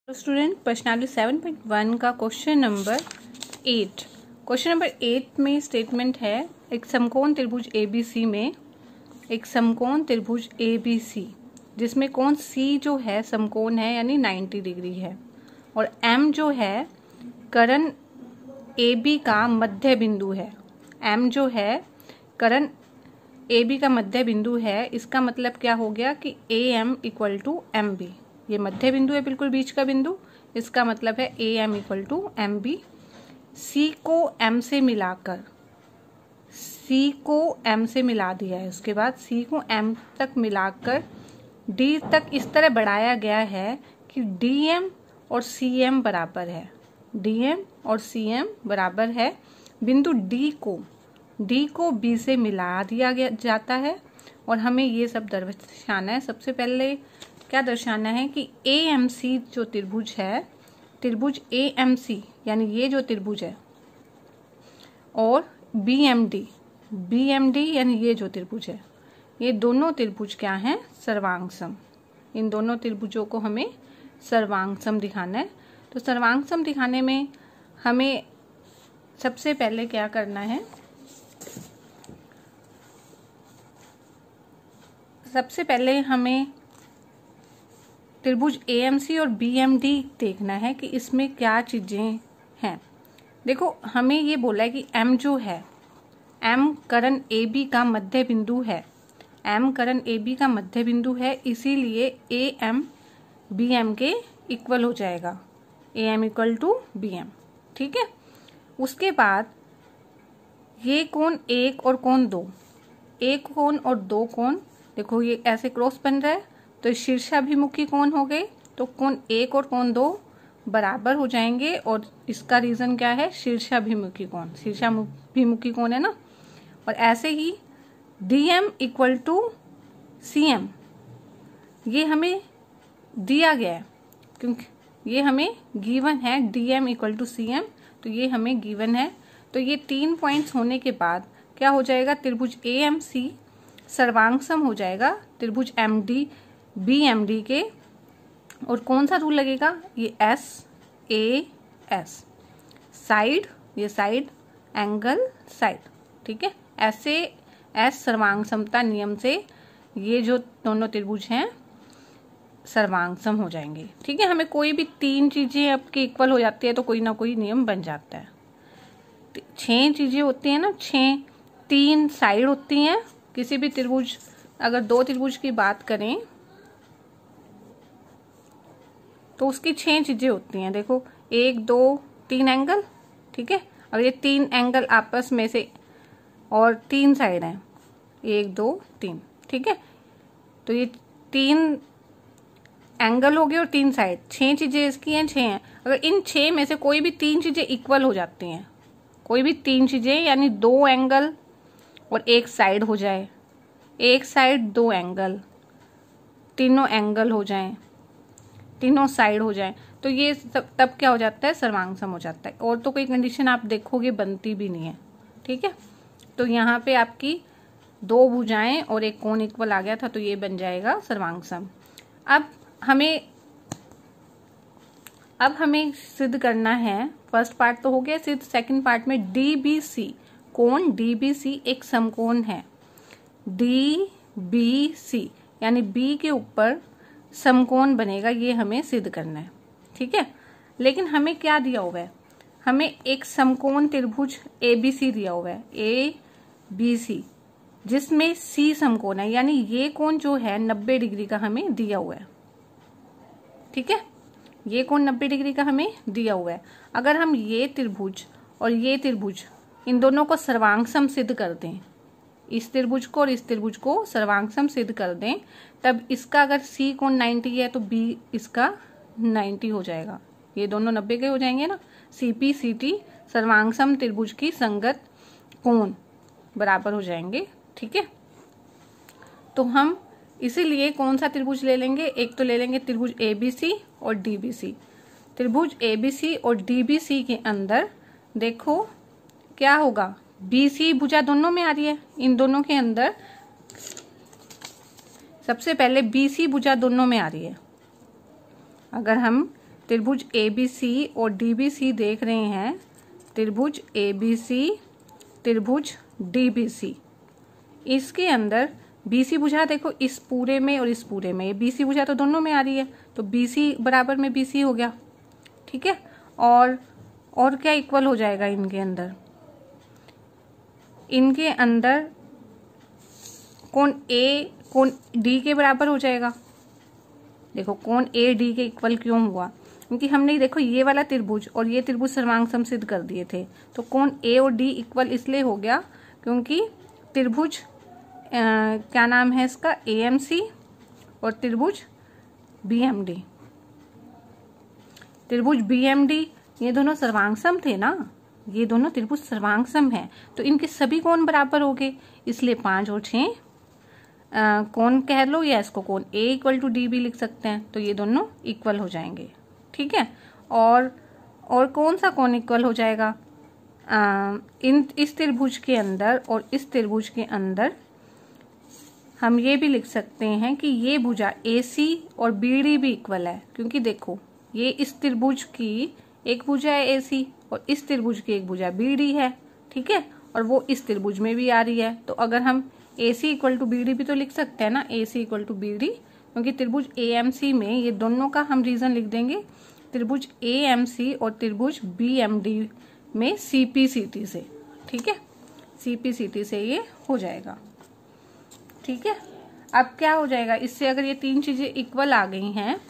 तो स्टूडेंट प्रश्नावली 7.1 का क्वेश्चन नंबर 8। क्वेश्चन नंबर 8 में स्टेटमेंट है एक समकोण त्रिभुज ABC में एक समकोण त्रिभुज ABC जिसमें कोण C जो है समकोण है यानी 90 डिग्री है और M जो है कर्ण AB का मध्य बिंदु है। M जो है कर्ण AB का मध्य बिंदु है। इसका मतलब क्या हो गया कि AM इक्वल टू MB, ये मध्य बिंदु है बिल्कुल बीच का बिंदु। इसका मतलब है AM equal to MB। C को M से मिलाकर C को M से मिला दिया है। उसके बाद C को M तक मिलाकर D तक इस तरह बढ़ाया गया है कि DM और CM बराबर है। DM और CM बराबर है। बिंदु D को B से मिला दिया गया जाता है और हमें ये सब दर्शाना है। सबसे पहले क्या दर्शाना है कि AMC जो त्रिभुज है, त्रिभुज AMC यानी ये जो त्रिभुज है, और BMD यानी ये जो त्रिभुज है, ये दोनों त्रिभुज क्या हैं? सर्वांग सम। इन दोनों त्रिभुजों को हमें सर्वांग सम दिखाना है। तो सर्वांग सम दिखाने में हमें सबसे पहले क्या करना है? सबसे पहले हमें त्रिभुज AMC और BMD देखना है कि इसमें क्या चीजें हैं। देखो, हमें ये बोला है कि M जो है, M कर्ण AB का मध्य बिंदु है। M कर्ण AB का मध्य बिंदु है, इसीलिए AM BM के इक्वल हो जाएगा। AM इक्वल टू BM, ठीक है। उसके बाद ये कोण 1 और कोण 2, एक कोण और दो कोण, देखो ये ऐसे क्रॉस बन रहा है तो शीर्षाभिमुखी कोण हो गए। तो कोण 1 और कोण 2 बराबर हो जाएंगे और इसका रीजन क्या है? शीर्षाभिमुखी कोण, शीर्षाभिमुखी कोण है ना। और ऐसे ही DM इक्वल टू CM, ये हमें दिया गया है क्योंकि ये हमें गिवन है। DM इक्वल टू CM, तो ये हमें गिवन है। तो ये 3 पॉइंट्स होने के बाद क्या हो जाएगा? त्रिभुज AMC सर्वांग सम हो जाएगा त्रिभुज MD BMD के। और कौन सा रूल लगेगा? ये SAS, साइड, ये साइड, एंगल, साइड, ठीक है। ऐसे S सर्वांग समता नियम से ये जो दोनों त्रिभुज हैं सर्वांग सम हो जाएंगे, ठीक है। हमें कोई भी 3 चीजें आपके इक्वल हो जाती है तो कोई ना कोई नियम बन जाता है। 6 चीजें होती हैं ना, 3 साइड होती हैं किसी भी त्रिभुज। अगर 2 त्रिभुज की बात करें तो उसकी 6 चीजें होती हैं। देखो, 1 2 3 एंगल, ठीक है। अब ये 3 एंगल आपस में से और 3 साइड हैं, 1 2 3, ठीक है। तो ये 3 एंगल हो गए और 3 साइड, 6 चीजें इसकी हैं, 6 हैं। अगर इन 6 में से कोई भी 3 चीजें इक्वल हो जाती हैं, कोई भी 3 चीजें यानी 2 एंगल और 1 साइड हो जाए, 1 साइड 2 एंगल, तीनों एंगल हो जाएं, तीनों साइड हो जाएं, तो ये तब क्या हो जाता है? सर्वांग सम हो जाता है। और तो कोई कंडीशन आप देखोगे बनती भी नहीं है, ठीक है। तो यहाँ पे आपकी 2 भुजाएं और 1 कोण इक्वल आ गया था, तो ये बन जाएगा सर्वांग सम। अब हमें सिद्ध करना है। फर्स्ट पार्ट तो हो गया सिद्ध। सेकंड पार्ट में DBC, कोण DBC एक समकोण है। DBC यानी B के ऊपर समकोण बनेगा, ये हमें सिद्ध करना है, ठीक है। लेकिन हमें क्या दिया हुआ है? हमें एक समकोण त्रिभुज ABC दिया हुआ है, ABC, जिसमें C समकोण है, यानी ये कोण जो है 90 डिग्री का हमें दिया हुआ है, ठीक है। ये कोण 90 डिग्री का हमें दिया हुआ है। अगर हम ये त्रिभुज और ये त्रिभुज इन दोनों को सर्वांग सम सिद्ध कर दें, इस त्रिभुज को और इस त्रिभुज को सर्वांग सम सिद्ध कर दें, तब इसका अगर C कोण 90 है तो B इसका 90 हो जाएगा। ये दोनों 90 के हो जाएंगे ना। CP CT सर्वांग सम त्रिभुज की संगत कोण बराबर हो जाएंगे, ठीक है। तो हम इसीलिए कौन सा त्रिभुज ले लेंगे? एक तो ले लेंगे त्रिभुज ABC और DBC। त्रिभुज ABC और DBC के अंदर देखो क्या होगा? BC भुजा दोनों में आ रही है। इन दोनों के अंदर सबसे पहले BC भुजा दोनों में आ रही है। अगर हम त्रिभुज ABC और DBC देख रहे हैं, त्रिभुज ABC, त्रिभुज DBC, इसके अंदर BC भुजा देखो इस पूरे में और इस पूरे में, BC भुजा तो दोनों में आ रही है, तो BC बराबर में BC हो गया, ठीक है। और क्या इक्वल हो जाएगा इनके अंदर, इनके अंदर कोण A कोण D के बराबर हो जाएगा। देखो कोण A D के इक्वल क्यों हुआ, क्योंकि हमने देखो ये वाला त्रिभुज और ये त्रिभुज सर्वांग सिद्ध कर दिए थे, तो कोण A और D इक्वल इसलिए हो गया क्योंकि त्रिभुज क्या नाम है इसका, AMC और त्रिभुज BMD, त्रिभुज BMD ये दोनों सर्वांग थे ना, ये दोनों त्रिभुज सर्वांग हैं, तो इनके सभी कोण बराबर हो गए, इसलिए 5 और 6 कोण कह लो, या इसको कोण A इक्वल टू D भी लिख सकते हैं, तो ये दोनों इक्वल हो जाएंगे, ठीक है। और कौन सा कोण इक्वल हो जाएगा, इस त्रिभुज के अंदर और इस त्रिभुज के अंदर हम ये भी लिख सकते हैं कि ये भुजा AC और BD भी इक्वल है, क्योंकि देखो ये इस त्रिभुज की एक भुजा है AC और इस त्रिभुज की एक भुजा BD है, ठीक है, और वो इस त्रिभुज में भी आ रही है, तो अगर हम AC इक्वल टू BD भी तो लिख सकते हैं ना, AC इक्वल टू BD, क्योंकि त्रिभुज AMC में ये दोनों का हम रीजन लिख देंगे, त्रिभुज AMC और त्रिभुज BMD में CPCT से, ठीक है, CPCT से ये हो जाएगा, ठीक है। अब क्या हो जाएगा इससे, अगर ये तीन चीजें इक्वल आ गई हैं,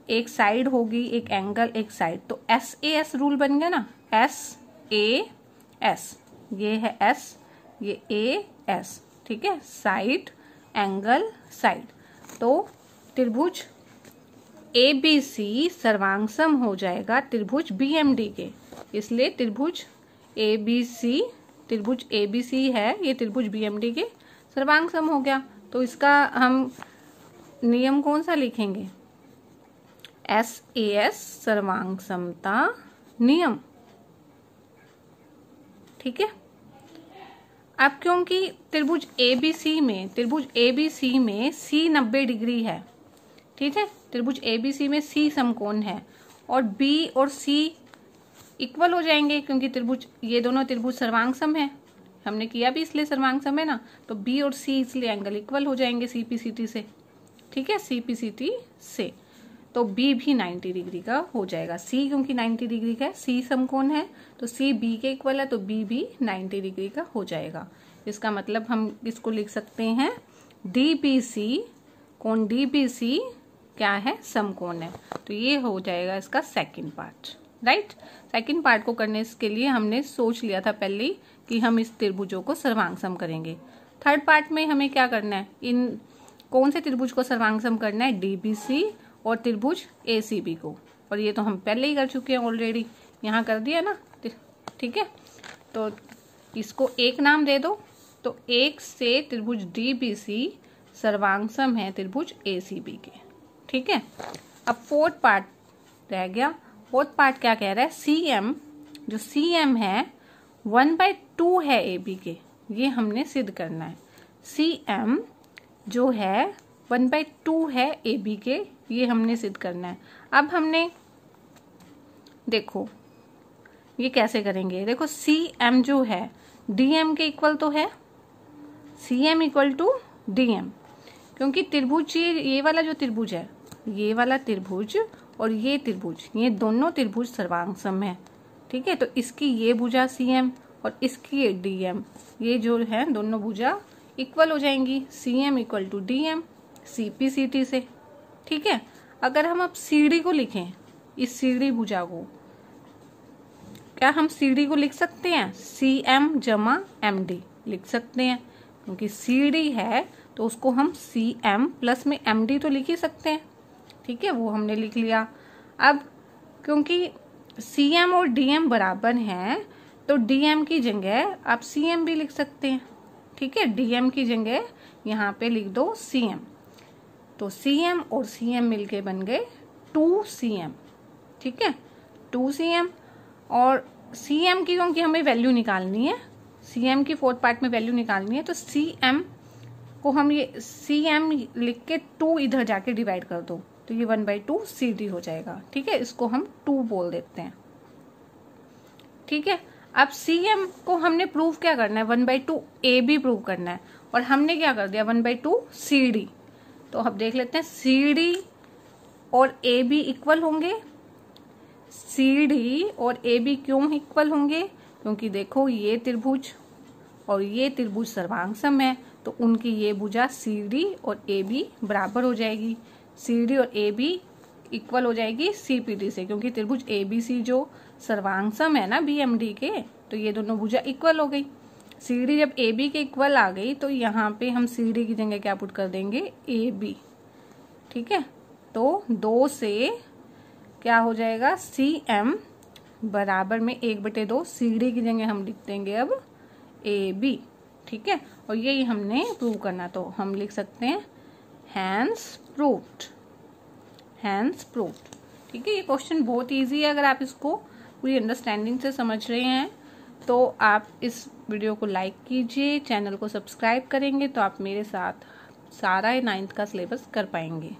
एक साइड होगी, एक एंगल, एक साइड, तो SAS रूल बन गया ना, SAS, ये है S, ये AS, ठीक है, साइड एंगल साइड, तो त्रिभुज ABC सर्वांगसम हो जाएगा त्रिभुज BMD के, इसलिए त्रिभुज ABC है, ये त्रिभुज BMD के सर्वांगसम हो गया। तो इसका हम नियम कौन सा लिखेंगे, SAS सर्वांग समता नियम, ठीक है। अब क्योंकि त्रिभुज ABC में C 90 डिग्री है, ठीक है, त्रिभुज ABC में C समकोण है और B और C इक्वल हो जाएंगे, क्योंकि त्रिभुज ये दोनों त्रिभुज सर्वांगसम है, हमने किया भी इसलिए सर्वांगसम है ना, तो B और C इसलिए एंगल इक्वल हो जाएंगे CPCT से, ठीक है, CPCT से, तो B भी 90 डिग्री का हो जाएगा। C क्योंकि 90 डिग्री का है, C समकोण है, तो C B के इक्वल है, तो B भी 90 डिग्री का हो जाएगा। इसका मतलब हम इसको लिख सकते हैं DBC, कोण DBC क्या है, समकोण है, तो ये हो जाएगा इसका second part, right. Second part को करने के लिए हमने सोच लिया था पहले कि हम इस त्रिभुजों को सर्वांगसम करेंगे। थर्ड पार्ट में हमें क्या करना है, इन कौन से त्रिभुज को सर्वांगसम करना है, DBC और त्रिभुज ACB को, और ये तो हम पहले ही कर चुके हैं ऑलरेडी, यहाँ कर दिया ना, ठीक है। तो इसको एक नाम दे दो, तो एक से त्रिभुज DBC सर्वांगसम है त्रिभुज ACB के, ठीक है। अब फोर्थ पार्ट रह गया। फोर्थ पार्ट क्या कह रहा है, CM, जो CM है 1/2 है AB के, ये हमने सिद्ध करना है। CM जो है 1/2 है AB के, ये हमने सिद्ध करना है। अब हमने देखो ये कैसे करेंगे, देखो CM जो है DM के इक्वल तो है, CM इक्वल टू DM, क्योंकि त्रिभुज ये वाला जो त्रिभुज है, ये वाला त्रिभुज और ये त्रिभुज, ये दोनों त्रिभुज सर्वांगसम है, ठीक है। तो इसकी ये भुजा CM और इसकी ये DM, ये जो है दोनों भुजा इक्वल हो जाएंगी, CM equal to DM CPCT से, ठीक है। अगर हम अब CD को लिखें, इस CD भुजा को, क्या हम CD को लिख सकते हैं CM जमा MD लिख सकते हैं, क्योंकि CD है तो उसको हम CM प्लस में MD तो लिख ही सकते हैं, ठीक है, वो हमने लिख लिया। अब क्योंकि CM और DM बराबर हैं, तो DM की जगह आप CM भी लिख सकते हैं, ठीक है, DM की जगह यहाँ पे लिख दो CM, तो CM और CM मिलके बन गए 2CM, ठीक है, 2CM। और CM की क्योंकि हमें वैल्यू निकालनी है, CM की फोर्थ पार्ट में वैल्यू निकालनी है, तो CM को हम ये CM लिख के 2 इधर जाके डिवाइड कर दो, तो ये 1/2 CD हो जाएगा। ठीक है, इसको हम 2 बोल देते हैं। ठीक है, अब CM को हमने प्रूव क्या करना है, 1/2 AB प्रूव करना है, और हमने क्या कर दिया 1/2 CD। तो अब देख लेते हैं CD और AB इक्वल होंगे। CD और AB क्यों इक्वल होंगे, क्योंकि देखो ये त्रिभुज और ये त्रिभुज सर्वांगसम है, तो उनकी ये भुजा CD और AB बराबर हो जाएगी। CD और AB इक्वल हो जाएगी CPD से, क्योंकि त्रिभुज ABC जो सर्वांगसम है ना BMD के, तो ये दोनों भुजा इक्वल हो गई। CD जब AB के इक्वल आ गई तो यहाँ पे हम CD की जगह क्या पुट कर देंगे, AB। ठीक है, तो 2 से क्या हो जाएगा CM बराबर में 1/2 CD की जगह हम लिख देंगे अब AB। ठीक है, और यही हमने प्रूव करना, तो हम लिख सकते हैं हैंस प्रूव्ड, हैंस प्रूव्ड। ठीक है, ये क्वेश्चन बहुत इजी है। अगर आप इसको पूरी अंडरस्टैंडिंग से समझ रहे हैं तो आप इस वीडियो को लाइक कीजिए, चैनल को सब्सक्राइब करेंगे तो आप मेरे साथ सारा 9th का सिलेबस कर पाएंगे।